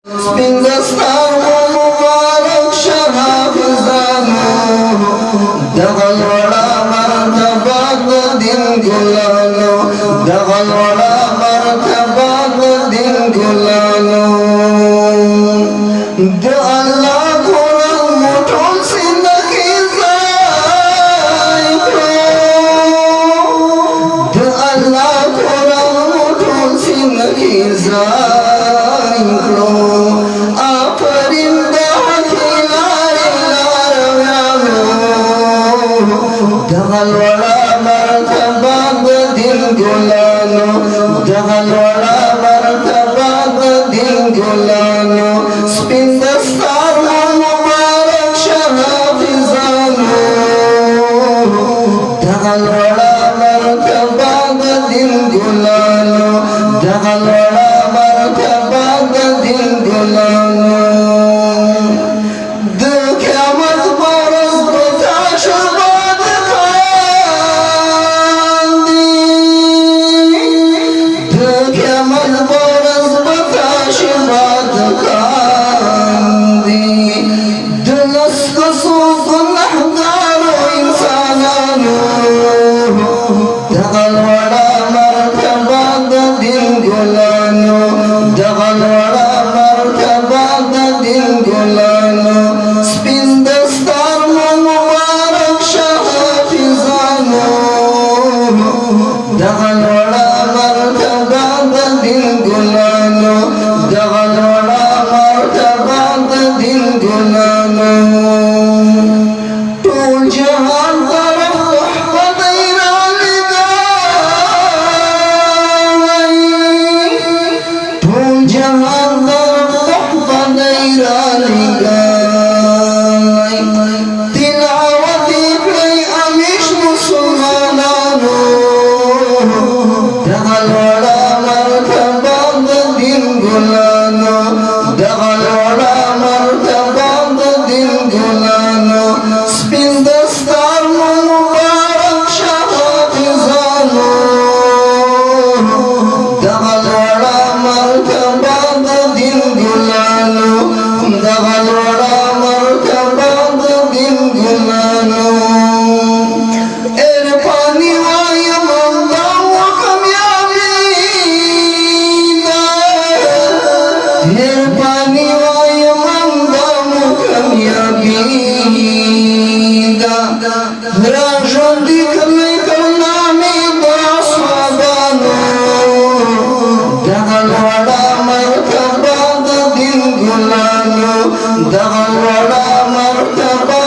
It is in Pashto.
سپندستار مبارک شراب زانو دغل وڑا مرتبہ دن گلانو دغل وڑا مرتبہ دن گلانو د اللہ قرآن مٹھول زندگی زائی د اللہ قرآن مٹھول زندگی زائی دغل وڑا مرتبہ دن گلانو دغل وڑا مرتبہ دن گلانو سپین دستار مبارک شراب زانو دغل وڑا مرتبہ دن گلانو دغل وڑا مرتبہ دن گلانو دغل وڑا مرتبہ دن گلانو دغل وڑا مرتبہ دن گلانو سپین دستار مبارک شراب زانو دغل وڑا مرتبہ دن گلانو دغل وڑا مرتبہ دن گلانو ټول جهان دغل وڑا مرتبہ دن گلانو دغل وڑا مرتبہ دن گلانو سپین دستار مبارک شراب زانو دغل وڑا مرتبہ دن گلانو دغل وڑا مرتبہ دن گلانو راجوندی کرنے کرنا میں داسوابانو دغل وڑا مرتبہ دن گلانو دغل وڑا مرتبہ